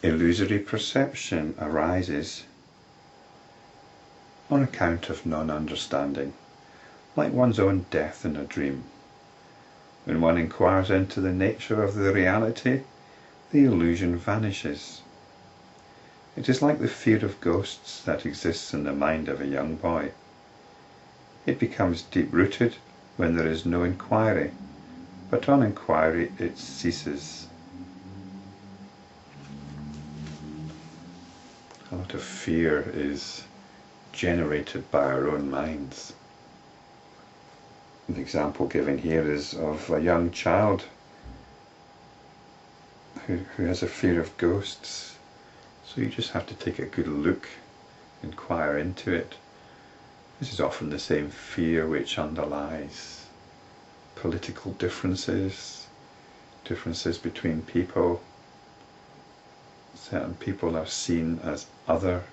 Illusory perception arises on account of non-understanding, like one's own death in a dream. When one inquires into the nature of the reality, the illusion vanishes. It is like the fear of ghosts that exists in the mind of a young boy. It becomes deep-rooted when there is no inquiry, but on inquiry it ceases. A lot of fear is generated by our own minds. An example given here is of a young child who has a fear of ghosts. So you just have to take a good look, inquire into it. This is often the same fear which underlies political differences, differences between people. Certain people are seen as other,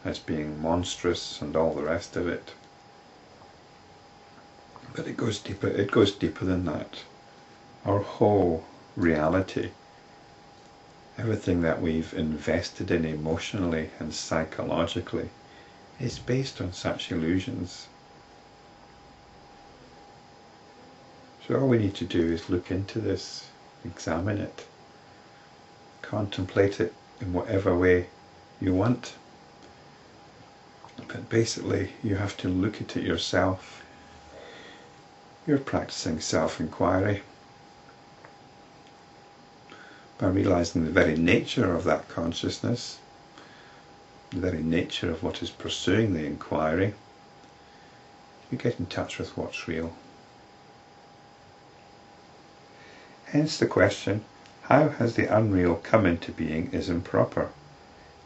as being monstrous and all the rest of it. But it goes deeper than that. Our whole reality, everything that we've invested in emotionally and psychologically, is based on such illusions. So all we need to do is look into this, examine it, contemplate it in whatever way you want. But basically you have to look at it yourself. You're practicing self-inquiry by realizing the very nature of that consciousness, the very nature of what is pursuing the inquiry. You get in touch with what's real. Hence the question, how has the unreal come into being, is improper.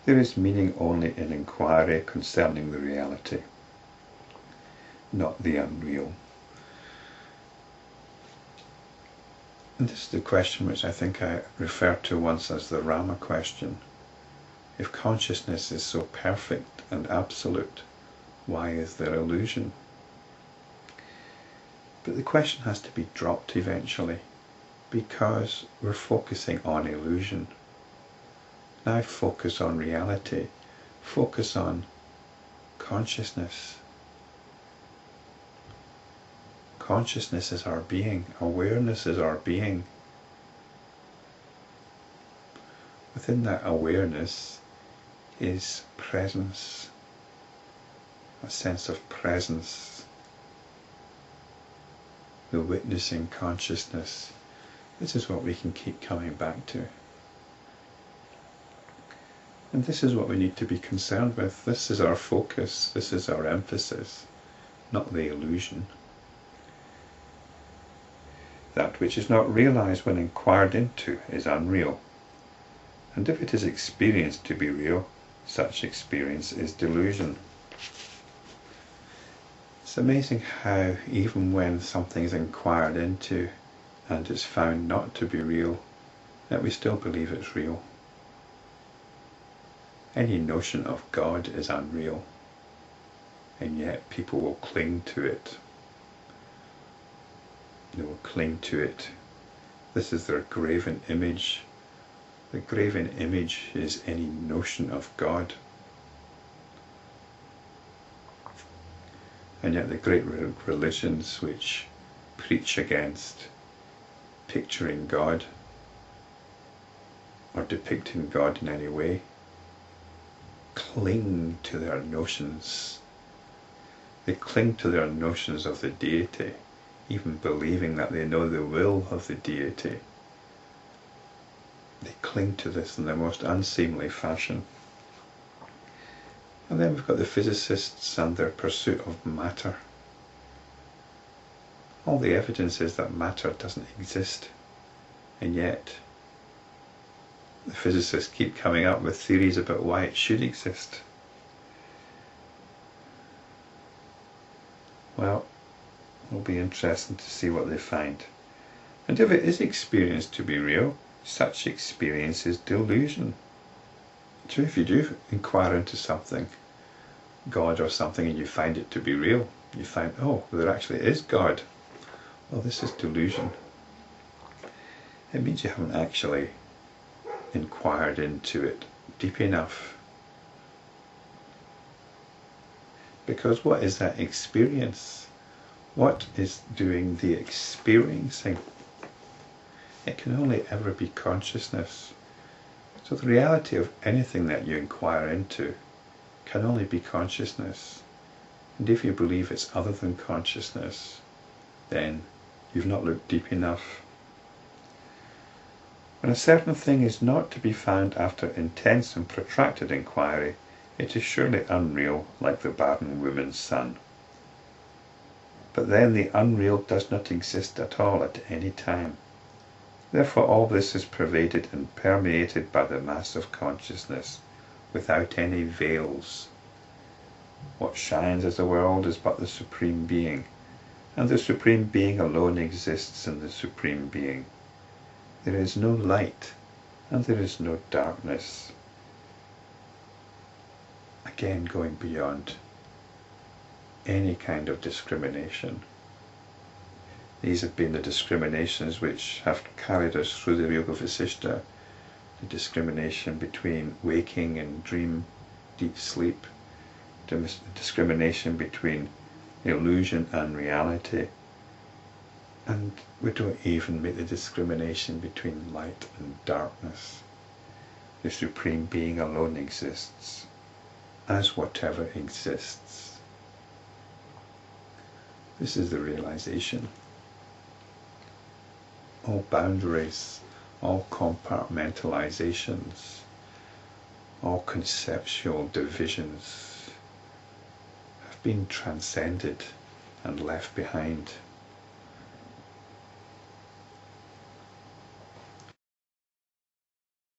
There is meaning only in inquiry concerning the reality, not the unreal. And this is the question which I think I referred to once as the Rama question. If consciousness is so perfect and absolute, why is there illusion? But the question has to be dropped eventually, because we're focusing on illusion. Now focus on reality, focus on consciousness. Consciousness is our being, awareness is our being. Within that awareness is presence, a sense of presence, the witnessing consciousness. This is what we can keep coming back to. And this is what we need to be concerned with. This is our focus, this is our emphasis, not the illusion. That which is not realized when inquired into is unreal. And if it is experienced to be real, such experience is delusion. It's amazing how even when something is inquired into and is found not to be real, that we still believe it's real. Any notion of God is unreal, and yet people will cling to it. They will cling to it. This is their graven image. The graven image is any notion of God. And yet the great religions which preach against picturing God or depicting God in any way cling to their notions. They cling to their notions of the deity, even believing that they know the will of the deity. They cling to this in the most unseemly fashion. And then we've got the physicists and their pursuit of matter. All the evidence is that matter doesn't exist, and yet the physicists keep coming up with theories about why it should exist. Well, it'll be interesting to see what they find. And if it is experienced to be real, such experience is delusion. So if you do inquire into something, God or something, and you find it to be real, you find, oh, there actually is God. Well, this is delusion. It means you haven't actually inquired into it deep enough. Because what is that experience? What is doing the experiencing? It can only ever be consciousness. So the reality of anything that you inquire into can only be consciousness. And if you believe it's other than consciousness, then you've not looked deep enough. When a certain thing is not to be found after intense and protracted inquiry, it is surely unreal, like the barren woman's son. But then the unreal does not exist at all at any time. Therefore all this is pervaded and permeated by the mass of consciousness, without any veils. What shines as a world is but the Supreme Being, and the Supreme Being alone exists in the Supreme Being. There is no light, and there is no darkness. Again, going beyond any kind of discrimination. These have been the discriminations which have carried us through the Yoga Vasishta. The discrimination between waking and dream, deep sleep. The discrimination between illusion and reality. And we don't even make the discrimination between light and darkness. The Supreme Being alone exists, as whatever exists. This is the realization. All boundaries, all compartmentalizations, all conceptual divisions have been transcended and left behind.